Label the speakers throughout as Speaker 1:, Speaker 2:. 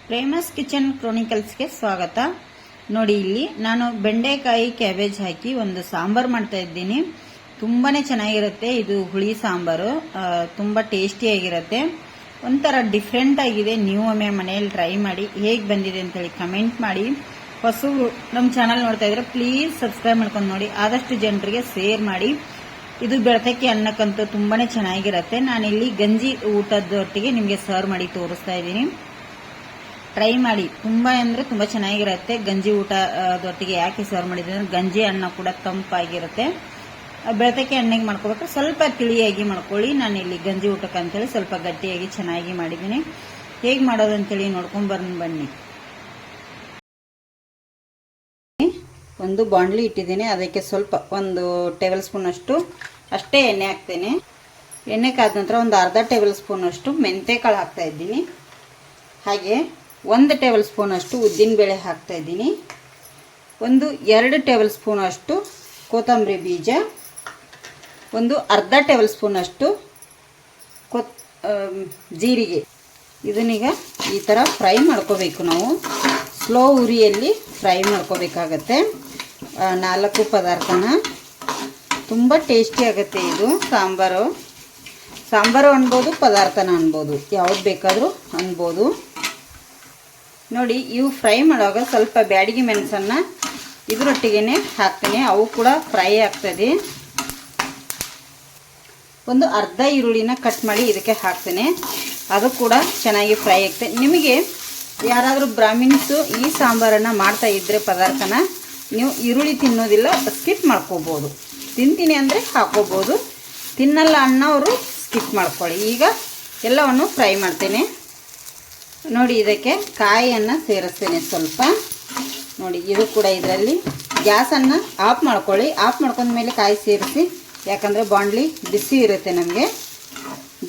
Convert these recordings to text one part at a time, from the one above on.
Speaker 1: Prema's kitchen ಕ್ರೋನಿಕಲ್ಸ್ಗೆ ಸ್ವಾಗತ. ನೋಡಿ, ಇಲ್ಲಿ ನಾನು ಬೆಂಡೆಕಾಯಿ ಕ್ಯಾಬೇಜ್ ಹಾಕಿ ಒಂದು ಸಾಂಬಾರು ಮಾಡ್ತಾ ಇದ್ದೀನಿ. ತುಂಬಾನೇ ಚೆನ್ನಾಗಿರುತ್ತೆ. ಇದು ಹುಳಿ ಸಾಂಬಾರು, ತುಂಬಾ ಟೇಸ್ಟಿಯಾಗಿರುತ್ತೆ. ಒಂಥರ ಡಿಫ್ರೆಂಟ್ ಆಗಿದೆ. ನೀವು ಒಮ್ಮೆ ಮನೆಯಲ್ಲಿ ಟ್ರೈ ಮಾಡಿ, ಹೇಗೆ ಬಂದಿದೆ ಅಂತೇಳಿ ಕಮೆಂಟ್ ಮಾಡಿ. ಹೊಸರು ನಮ್ಮ ಚಾನಲ್ ನೋಡ್ತಾ ಇದ್ರೆ ಪ್ಲೀಸ್ ಸಬ್ಸ್ಕ್ರೈಬ್ ಮಾಡ್ಕೊಂಡು ನೋಡಿ, ಆದಷ್ಟು ಜನರಿಗೆ ಶೇರ್ ಮಾಡಿ. ಇದು ಬೆಳತಕ್ಕಿ ಅನ್ನಕ್ಕಂತೂ ತುಂಬಾನೇ ಚೆನ್ನಾಗಿರುತ್ತೆ. ನಾನಿಲ್ಲಿ ಗಂಜಿ ಊಟದೊಟ್ಟಿಗೆ ನಿಮಗೆ ಸರ್ವ್ ಮಾಡಿ ತೋರಿಸ್ತಾ ಇದ್ದೀನಿ. ಟ್ರೈ ಮಾಡಿ, ತುಂಬಾ ಅಂದ್ರೆ ತುಂಬಾ ಚೆನ್ನಾಗಿರುತ್ತೆ. ಗಂಜಿ ಊಟದೊಟ್ಟಿಗೆ ಯಾಕೆ ಸರ್ವ್ ಮಾಡಿದ್ರೆ ಅಂದ್ರೆ ಗಂಜಿ ಅನ್ನ ಕೂಡ ತಂಪಾಗಿರುತ್ತೆ. ಬೆಳತಕ್ಕಿ ಎಣ್ಣೆಗೆ ಮಾಡ್ಕೋಬೇಕು, ಸ್ವಲ್ಪ ತಿಳಿಯಾಗಿ ಮಾಡ್ಕೊಳ್ಳಿ. ನಾನು ಇಲ್ಲಿ ಗಂಜಿ ಊಟಕ್ಕೆ ಅಂತೇಳಿ ಸ್ವಲ್ಪ ಗಟ್ಟಿಯಾಗಿ ಚೆನ್ನಾಗಿ ಮಾಡಿದ್ದೀನಿ. ಹೇಗೆ ಮಾಡೋದು ಅಂತೇಳಿ ನೋಡ್ಕೊಂಡ್ ಬನ್ನಿ. ಒಂದು ಬಾಂಡ್ಲಿ ಇಟ್ಟಿದ್ದೀನಿ, ಅದಕ್ಕೆ ಸ್ವಲ್ಪ 1 ಟೇಬಲ್ ಸ್ಪೂನ್ ಅಷ್ಟೇ ಎಣ್ಣೆ ಹಾಕ್ತೇನೆ. ಎಣ್ಣೆ ಕಾದ ನಂತರ ಒಂದು ಅರ್ಧ ಟೇಬಲ್ ಸ್ಪೂನ್ ಅಷ್ಟು ಮೆಂತೆ ಕಾಳು ಹಾಕ್ತಾ ಇದ್ದೀನಿ. ಹಾಗೆ 1 ಟೇಬಲ್ ಸ್ಪೂನ್ ಅಷ್ಟು ಉದ್ದಿನ ಬೇಳೆ ಹಾಕ್ತಾ ಇದ್ದೀನಿ. 2 ಟೇಬಲ್ ಸ್ಪೂನ್ ಅಷ್ಟು ಕೊತ್ತಂಬರಿ ಬೀಜ, ಅರ್ಧ ಟೇಬಲ್ ಸ್ಪೂನ್ ಅಷ್ಟು ಜೀರಿಗೆ. ಇದನ್ನೀಗ ಈ ಥರ ಫ್ರೈ ಮಾಡ್ಕೋಬೇಕು. ನಾವು ಸ್ಲೋ ಉರಿಯಲ್ಲಿ ಫ್ರೈ ಮಾಡ್ಕೋಬೇಕಾಗತ್ತೆ. 4 ಪದಾರ್ಥನ ತುಂಬ ಟೇಸ್ಟಿ ಆಗುತ್ತೆ. ಇದು ಸಾಂಬಾರು ಅನ್ಬೋದು, ಪದಾರ್ಥನ ಅನ್ಬೋದು, ಯಾವ್ದು ಬೇಕಾದರೂ ಅನ್ಬೋದು. ನೋಡಿ, ಇವು ಫ್ರೈ ಮಾಡುವಾಗ ಸ್ವಲ್ಪ ಬ್ಯಾಡಗಿ ಮೆಣಸನ್ನು ಇದರೊಟ್ಟಿಗೆ ಹಾಕ್ತೇನೆ. ಅವು ಕೂಡ ಫ್ರೈ ಆಗ್ತದೆ. ಒಂದು ಅರ್ಧ ಈರುಳ್ಳಿನ ಕಟ್ ಮಾಡಿ ಇದಕ್ಕೆ ಹಾಕ್ತೇನೆ, ಅದು ಕೂಡ ಚೆನ್ನಾಗಿ ಫ್ರೈ ಆಗ್ತದೆ. ನಿಮಗೆ ಯಾರಾದರೂ ಬ್ರಾಹ್ಮಿನ್ಸು ಈ ಸಾಂಬಾರನ್ನು ಮಾಡ್ತಾ ಇದ್ದರೆ ಪದಾರ್ಥನ ನೀವು ಈರುಳ್ಳಿ ತಿನ್ನೋದಿಲ್ಲ, ಸ್ಕಿಪ್ ಮಾಡ್ಕೋಬೋದು. ತಿಂತೀನಿ ಅಂದರೆ ಹಾಕೋಬೋದು, ತಿನ್ನಲ್ಲ ಅನ್ನೋರು ಸ್ಕಿಪ್ ಮಾಡ್ಕೊಳ್ಳಿ. ಈಗ ಎಲ್ಲವನ್ನು ಫ್ರೈ ಮಾಡ್ತೇನೆ. ನೋಡಿ, ಇದಕ್ಕೆ ಕಾಯಿಯನ್ನು ಸೇರಿಸ್ತೇನೆ ಸ್ವಲ್ಪ. ನೋಡಿ, ಇದು ಕೂಡ ಇದರಲ್ಲಿ ಗ್ಯಾಸನ್ನು ಆಫ್ ಮಾಡ್ಕೊಳ್ಳಿ. ಆಫ್ ಮಾಡ್ಕೊಂಡ ಮೇಲೆ ಕಾಯಿ ಸೇರಿಸಿ, ಯಾಕಂದರೆ ಬಾಂಡ್ಲಿ ಬಿಸಿ ಇರುತ್ತೆ. ನಮಗೆ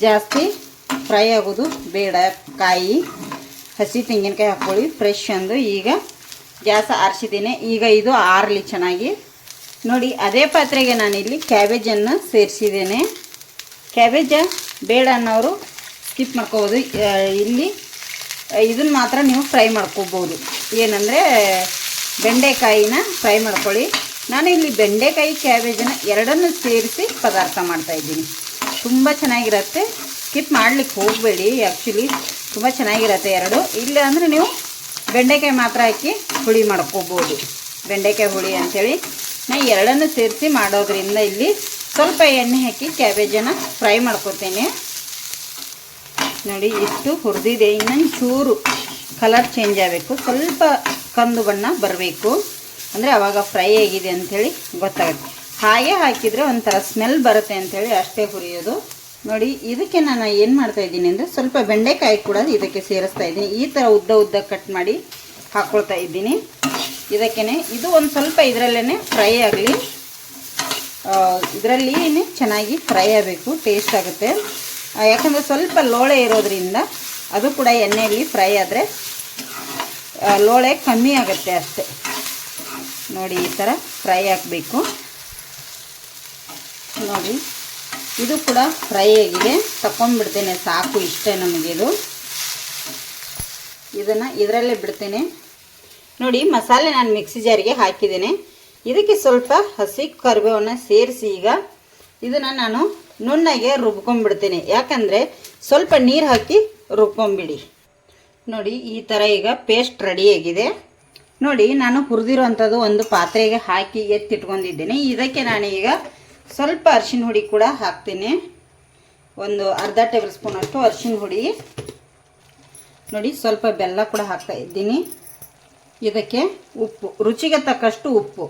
Speaker 1: ಜಾಸ್ತಿ ಫ್ರೈ ಆಗೋದು ಬೇಡ. ಕಾಯಿ ಹಸಿ ತೆಂಗಿನಕಾಯಿ ಹಾಕ್ಕೊಳ್ಳಿ, ಫ್ರೆಶ್ ಅಂದು. ಈಗ ಗ್ಯಾಸ್ ಆರಿಸಿದ್ದೀನಿ. ಈಗ ಇದು ಆರಲಿ ಚೆನ್ನಾಗಿ. ನೋಡಿ, ಅದೇ ಪಾತ್ರೆಗೆ ನಾನಿಲ್ಲಿ ಕ್ಯಾಬೇಜನ್ನು ಸೇರಿಸಿದ್ದೇನೆ. ಕ್ಯಾಬೇಜ ಬೇಡ ಅನ್ನೋರು ಸ್ಕಿಪ್ ಮಾಡ್ಕೋಬೋದು. ಇಲ್ಲಿ ಇದನ್ನು ಮಾತ್ರ ನೀವು ಫ್ರೈ ಮಾಡ್ಕೋಬೋದು. ಏನಂದರೆ ಬೆಂಡೆಕಾಯಿನ ಫ್ರೈ ಮಾಡ್ಕೊಳ್ಳಿ. ನಾನು ಇಲ್ಲಿ ಬೆಂಡೆಕಾಯಿ ಕ್ಯಾಬೇಜನ್ನು ಎರಡನ್ನೂ ಸೇರಿಸಿ ಪದಾರ್ಥ ಮಾಡ್ತಾಯಿದ್ದೀನಿ. ತುಂಬ ಚೆನ್ನಾಗಿರುತ್ತೆ. ಸ್ಕಿಪ್ ಮಾಡಲಿಕ್ಕೆ ಹೋಗಬೇಡಿ. ಆ್ಯಕ್ಚುಲಿ ತುಂಬ ಚೆನ್ನಾಗಿರುತ್ತೆ ಎರಡು. ಇಲ್ಲ ಅಂದರೆ ನೀವು ಬೆಂಡೆಕಾಯಿ ಮಾತ್ರ ಹಾಕಿ ಹುಳಿ ಮಾಡ್ಕೋಬೋದು. ಬೆಂಡೆಕಾಯಿ ಹುಳಿ ಅಂಥೇಳಿ ನಾನು ಎರಡನ್ನೂ ಸೇರಿಸಿ ಮಾಡೋದ್ರಿಂದ ಇಲ್ಲಿ ಸ್ವಲ್ಪ ಎಣ್ಣೆ ಹಾಕಿ ಕ್ಯಾಬೇಜನ್ನು ಫ್ರೈ ಮಾಡ್ಕೋತೇನೆ. ನೋಡಿ, ಇಷ್ಟು ಹುರಿದಿದೆ. ಇನ್ನೊಂದು ಚೂರು ಕಲರ್ ಚೇಂಜ್ ಆಗಬೇಕು, ಸ್ವಲ್ಪ ಕಂದು ಬಣ್ಣ ಬರಬೇಕು. ಅಂದರೆ ಆವಾಗ ಫ್ರೈ ಆಗಿದೆ ಅಂಥೇಳಿ ಗೊತ್ತಾಗುತ್ತೆ. ಹಾಗೆ ಹಾಕಿದರೆ ಒಂಥರ ಸ್ಮೆಲ್ ಬರುತ್ತೆ ಅಂಥೇಳಿ ಅಷ್ಟೇ ಹುರಿಯೋದು. ನೋಡಿ, ಇದಕ್ಕೆ ನಾನು ಏನು ಮಾಡ್ತಾಯಿದ್ದೀನಿ ಅಂದರೆ ಸ್ವಲ್ಪ ಬೆಂಡೆಕಾಯಿ ಕೂಡ ಇದಕ್ಕೆ ಸೇರಿಸ್ತಾ ಇದ್ದೀನಿ. ಈ ಥರ ಉದ್ದ ಕಟ್ ಮಾಡಿ ಹಾಕ್ಕೊಳ್ತಾ ಇದ್ದೀನಿ. ಇದಕ್ಕೇ ಇದು ಒಂದು ಸ್ವಲ್ಪ ಇದರಲ್ಲೇ ಫ್ರೈ ಆಗಲಿ. ಇದರಲ್ಲಿ ಚೆನ್ನಾಗಿ ಫ್ರೈ ಆಗಬೇಕು, ಟೇಸ್ಟ್ ಆಗುತ್ತೆ. ಯಾಕಂದರೆ ಸ್ವಲ್ಪ ಲೋಳೆ ಇರೋದ್ರಿಂದ ಅದು ಕೂಡ ಎಣ್ಣೆಯಲ್ಲಿ ಫ್ರೈ ಆದರೆ ಲೋಳೆ ಕಮ್ಮಿ ಆಗುತ್ತೆ ಅಷ್ಟೆ. ನೋಡಿ, ಈ ಥರ ಫ್ರೈ ಆಗಬೇಕು. ನೋಡಿ, ಇದು ಕೂಡ ಫ್ರೈ ಆಗಿದೆ. ತಗೊಂಡ್ಬಿಡ್ತೇನೆ, ಸಾಕು, ಇಷ್ಟೇ ನಮಗಿದು. ಇದನ್ನು ಇದರಲ್ಲೇ ಬಿಡ್ತೇನೆ. ನೋಡಿ, ಮಸಾಲೆ ನಾನು ಮಿಕ್ಸಿ ಜಾರಿಗೆ ಹಾಕಿದ್ದೇನೆ. ಇದಕ್ಕೆ ಸ್ವಲ್ಪ ಹಸಿ ಕರಿಬೇವನ್ನು ಸೇರಿಸಿ ಈಗ ಇದನ್ನು ನಾನು ನುಣ್ಣಗೆ ರುಬ್ಕೊಂಡ್ಬಿಡ್ತೇನೆ. ಯಾಕಂದರೆ ಸ್ವಲ್ಪ ನೀರು ಹಾಕಿ ರುಬ್ಕೊಂಬಿಡಿ. ನೋಡಿ, ಈ ಥರ ಈಗ ಪೇಸ್ಟ್ ರೆಡಿಯಾಗಿದೆ. ನೋಡಿ, ನಾನು ಹುರಿದಿರೋವಂಥದ್ದು ಒಂದು ಪಾತ್ರೆಗೆ ಹಾಕಿ ಎತ್ತಿಟ್ಕೊಂಡಿದ್ದೇನೆ. ಇದಕ್ಕೆ ನಾನೀಗ ಸ್ವಲ್ಪ ಅರಿಶಿನ ಹುಡಿ ಕೂಡ ಹಾಕ್ತೇನೆ. ಒಂದು ಅರ್ಧ ಟೇಬಲ್ ಸ್ಪೂನ್ ಅಷ್ಟು ಅರಿಶಿನ ಹುಡಿ. ನೋಡಿ, ಸ್ವಲ್ಪ ಬೆಲ್ಲ ಕೂಡ ಹಾಕ್ತಾ ಇದ್ದೀನಿ. ಇದಕ್ಕೆ ಉಪ್ಪು, ರುಚಿಗೆ ತಕ್ಕಷ್ಟು ಉಪ್ಪು.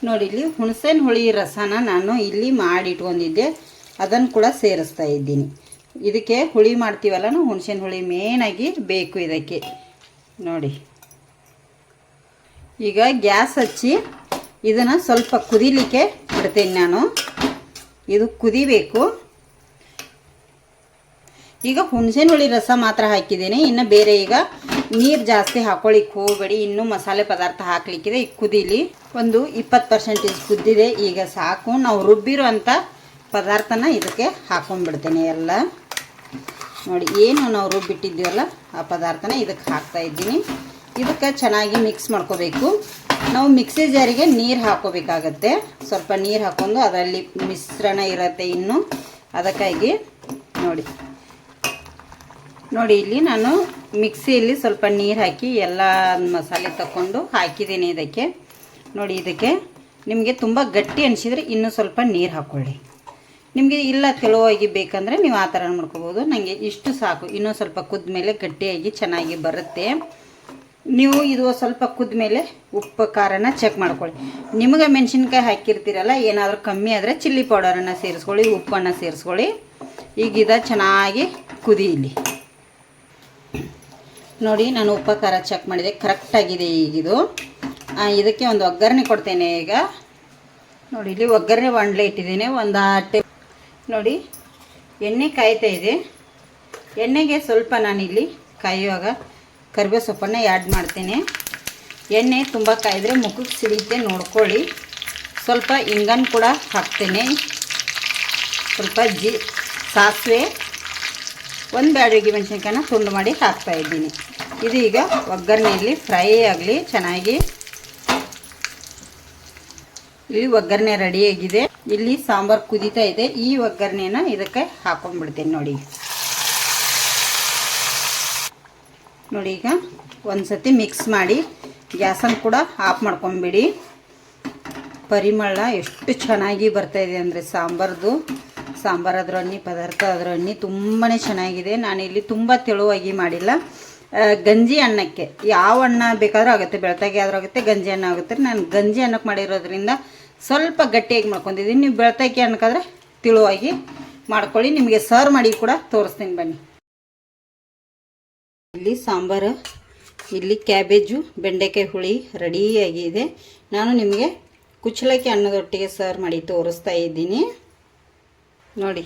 Speaker 1: ನೋಡಿ, ಇಲ್ಲಿ ಹುಣಸೆನ ಹುಳಿ ರಸನ ನಾನು ಇಲ್ಲಿ ಮಾಡಿ ಇಟ್ಕೊಂಡಿದ್ದೆ, ಅದನ್ನು ಕೂಡ ಸೇರಿಸ್ತಾ ಇದ್ದೀನಿ. ಇದಕ್ಕೆ ಹುಳಿ ಮಾಡ್ತೀವಲ್ಲ ನಾವು, ಹುಣಸೆನ ಹುಳಿ ಮೇನಾಗಿ ಬೇಕು ಇದಕ್ಕೆ. ನೋಡಿ, ಈಗ ಗ್ಯಾಸ್ ಹಚ್ಚಿ ಇದನ್ನು ಸ್ವಲ್ಪ ಕುದಿಲಿಕ್ಕೆ ಬಿಡ್ತೇನೆ ನಾನು. ಇದು ಕುದಿಬೇಕು. ಈಗ ಹುಣಸೆನ ಹುಳಿ ರಸ ಮಾತ್ರ ಹಾಕಿದ್ದೀನಿ. ಇನ್ನು ಬೇರೆ ಈಗ ನೀರು ಜಾಸ್ತಿ ಹಾಕೊಳ್ಳಿಕ್ಕೆ ಹೋಗಬೇಡಿ. ಇನ್ನೂ ಮಸಾಲೆ ಪದಾರ್ಥ ಹಾಕಲಿಕ್ಕಿದೆ. ಈಗ ಕುದೀಲಿ. ಒಂದು 20% ಕುದ್ದಿದೆ. ಈಗ ಸಾಕು. ನಾವು ರುಬ್ಬಿರೋ ಅಂಥ ಪದಾರ್ಥನ ಇದಕ್ಕೆ ಹಾಕೊಂಡ್ಬಿಡ್ತೇನೆ ಎಲ್ಲ. ನೋಡಿ, ಏನು ನಾವು ರುಬ್ಬಿಟ್ಟಿದ್ದೀವಲ್ಲ ಆ ಪದಾರ್ಥನ ಇದಕ್ಕೆ ಹಾಕ್ತಾ ಇದ್ದೀನಿ. ಇದಕ್ಕೆ ಚೆನ್ನಾಗಿ ಮಿಕ್ಸ್ ಮಾಡ್ಕೋಬೇಕು. ನಾವು ಮಿಕ್ಸಿ ಜಾರಿಗೆ ನೀರು ಹಾಕೋಬೇಕಾಗತ್ತೆ. ಸ್ವಲ್ಪ ನೀರು ಹಾಕ್ಕೊಂಡು ಅದರಲ್ಲಿ ಮಿಶ್ರಣ ಇರುತ್ತೆ ಇನ್ನು, ಅದಕ್ಕಾಗಿ ನೋಡಿ ಇಲ್ಲಿ ನಾನು ಮಿಕ್ಸಿಯಲ್ಲಿ ಸ್ವಲ್ಪ ನೀರು ಹಾಕಿ ಎಲ್ಲ ಮಸಾಲೆ ತಗೊಂಡು ಹಾಕಿದ್ದೀನಿ ಇದಕ್ಕೆ. ನೋಡಿ, ಇದಕ್ಕೆ ನಿಮಗೆ ತುಂಬ ಗಟ್ಟಿ ಅನಿಸಿದರೆ ಇನ್ನೂ ಸ್ವಲ್ಪ ನೀರು ಹಾಕ್ಕೊಳ್ಳಿ. ನಿಮಗೆ ಇಲ್ಲ ತೆಳುವಾಗಿ ಬೇಕಂದರೆ ನೀವು ಆ ಥರ ಮಾಡ್ಕೋಬೋದು. ನನಗೆ ಇಷ್ಟು ಸಾಕು. ಇನ್ನೂ ಸ್ವಲ್ಪ ಕುದ್ದ ಮೇಲೆ ಗಟ್ಟಿಯಾಗಿ ಚೆನ್ನಾಗಿ ಬರುತ್ತೆ. ನೀವು ಇದು ಸ್ವಲ್ಪ ಕುದ್ದ ಮೇಲೆ ಉಪ್ಪು ಖಾರನ ಚೆಕ್ ಮಾಡ್ಕೊಳ್ಳಿ. ನಿಮಗೆ ಮೆಣಸಿನ್ಕಾಯಿ ಹಾಕಿರ್ತೀರಲ್ಲ, ಏನಾದರೂ ಕಮ್ಮಿ ಆದರೆ ಚಿಲ್ಲಿ ಪೌಡರನ್ನು ಸೇರಿಸ್ಕೊಳ್ಳಿ, ಉಪ್ಪನ್ನು ಸೇರಿಸ್ಕೊಳ್ಳಿ. ಈಗ ಇದು ಚೆನ್ನಾಗಿ ಕುದೀಲಿ. ನೋಡಿ, ನಾನು ಉಪ್ಪು ಖಾರ ಚೆಕ್ ಮಾಡಿದೆ, ಕರೆಕ್ಟಾಗಿದೆ. ಈಗಿದು ಇದಕ್ಕೆ ಒಂದು ಒಗ್ಗರಣೆ ಕೊಡ್ತೇನೆ. ಈಗ ನೋಡಿ, ಇಲ್ಲಿ ಒಗ್ಗರಣೆ ಬಾಣಲೆ ಇಟ್ಟಿದ್ದೀನಿ. ನೋಡಿ, ಎಣ್ಣೆ ಕಾಯ್ತಾ ಇದೆ. ಎಣ್ಣೆಗೆ ಸ್ವಲ್ಪ ನಾನಿಲ್ಲಿ ಕಾಯುವಾಗ ಕರಿಬೇವು ಸೊಪ್ಪನ್ನು ಆ್ಯಡ್ ಮಾಡ್ತೇನೆ. ಎಣ್ಣೆ ತುಂಬ ಕಾಯಿದ್ರೆ ಮುಖಕ್ಕೆ ಸಿಡಿಯುತ್ತೆ, ನೋಡ್ಕೊಳ್ಳಿ. ಸ್ವಲ್ಪ ಇಂಗನ್ ಕೂಡ ಹಾಕ್ತೇನೆ. ಸ್ವಲ್ಪ ಸಾಸಿವೆ, ಒಂದು ಬ್ಯಾಡಗಿ ಮೆಣಸಿನ್ಕಾಯಿನ ತುಂಡು ಮಾಡಿ ಹಾಕ್ತಾಯಿದ್ದೀನಿ. ಇದು ಈಗ ಒಗ್ಗರಣೆಯಲ್ಲಿ ಫ್ರೈ ಆಗಲಿ ಚೆನ್ನಾಗಿ. ಇಲ್ಲಿ ಒಗ್ಗರಣೆ ರೆಡಿಯಾಗಿದೆ. ಇಲ್ಲಿ ಸಾಂಬಾರು ಕುದೀತಾ ಇದೆ. ಈ ಒಗ್ಗರಣೆನ ಇದಕ್ಕೆ ಹಾಕೊಂಡ್ಬಿಡ್ತೇನೆ. ನೋಡಿ, ಈಗ ಒಂದು ಸತಿ ಮಿಕ್ಸ್ ಮಾಡಿ ಗ್ಯಾಸನ್ನು ಕೂಡ ಆಫ್ ಮಾಡ್ಕೊಂಬಿಡಿ. ಪರಿಮಳ ಎಷ್ಟು ಚೆನ್ನಾಗಿ ಬರ್ತಾಯಿದೆ ಅಂದರೆ ಸಾಂಬಾರು ಅದ್ರ ಅನ್ನಿ, ಪದಾರ್ಥ ಅದ್ರ ಅನ್ನಿ ತುಂಬಾ ಚೆನ್ನಾಗಿದೆ. ನಾನಿಲ್ಲಿ ತುಂಬ ತೆಳುವಾಗಿ ಮಾಡಿಲ್ಲ. ಗಂಜಿ ಅನ್ನಕ್ಕೆ ಯಾವ ಅನ್ನ ಬೇಕಾದರೂ ಆಗುತ್ತೆ, ಬೆಳ್ತಾಗಿ ಆದರೂ ಆಗುತ್ತೆ, ಗಂಜಿ ಅನ್ನ ಆಗುತ್ತೆ. ನಾನು ಗಂಜಿ ಅನ್ನಕ್ಕೆ ಮಾಡಿರೋದ್ರಿಂದ ಸ್ವಲ್ಪ ಗಟ್ಟಿಯಾಗಿ ಮಾಡ್ಕೊಂಡಿದ್ದೀನಿ. ನೀವು ಬೆಳ್ತಾಕಿ ಅನ್ನಕ್ಕಾದ್ರೆ ತೆಳುವಾಗಿ ಮಾಡ್ಕೊಳ್ಳಿ. ನಿಮಗೆ ಸರ್ವ್ ಮಾಡಿ ಕೂಡ ತೋರಿಸ್ತೀನಿ ಬನ್ನಿ. ಇಲ್ಲಿ ಸಾಂಬಾರು, ಇಲ್ಲಿ ಕ್ಯಾಬೇಜು, ಬೆಂಡೆಕಾಯಿ ಹುಳಿ ರೆಡಿಯಾಗಿದೆ. ನಾನು ನಿಮಗೆ ಕುಚ್ಚಲಕ್ಕಿ ಅನ್ನದೊಟ್ಟಿಗೆ ಸರ್ವ್ ಮಾಡಿ ತೋರಿಸ್ತಾ ಇದ್ದೀನಿ. ನೋಡಿ,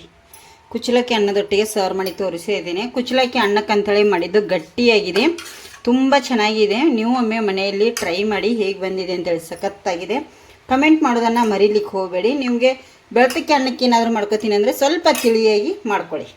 Speaker 1: ಕುಚ್ಚಲಕ್ಕಿ ಅನ್ನದೊಟ್ಟಿಗೆ ಸರ್ವ್ ಮಾಡಿ ತೋರಿಸ್ತಾ ಇದ್ದೀನಿ. ಕುಚ್ಚಲಕ್ಕಿ ಅನ್ನಕ್ಕಂತೇಳಿ ಮಾಡಿದ್ದು ಗಟ್ಟಿಯಾಗಿದೆ, ತುಂಬ ಚೆನ್ನಾಗಿದೆ. ನೀವು ಒಮ್ಮೆ ಮನೆಯಲ್ಲಿ ಟ್ರೈ ಮಾಡಿ ಹೇಗೆ ಬಂದಿದೆ ಅಂತೇಳಿ. ಸಖತ್ತಾಗಿದೆ. ಕಮೆಂಟ್ ಮಾಡೋದನ್ನು ಮರೀಲಿಕ್ಕೆ ಹೋಗಬೇಡಿ. ನಿಮಗೆ ಬೆಳ್ತಕ್ಕಿ ಅನ್ನಕ್ಕೆ ಏನಾದರೂ ಮಾಡ್ಕೋತೀನಿ ಅಂದರೆ ಸ್ವಲ್ಪ ತಿಳಿಯಾಗಿ ಮಾಡ್ಕೊಳ್ಳಿ.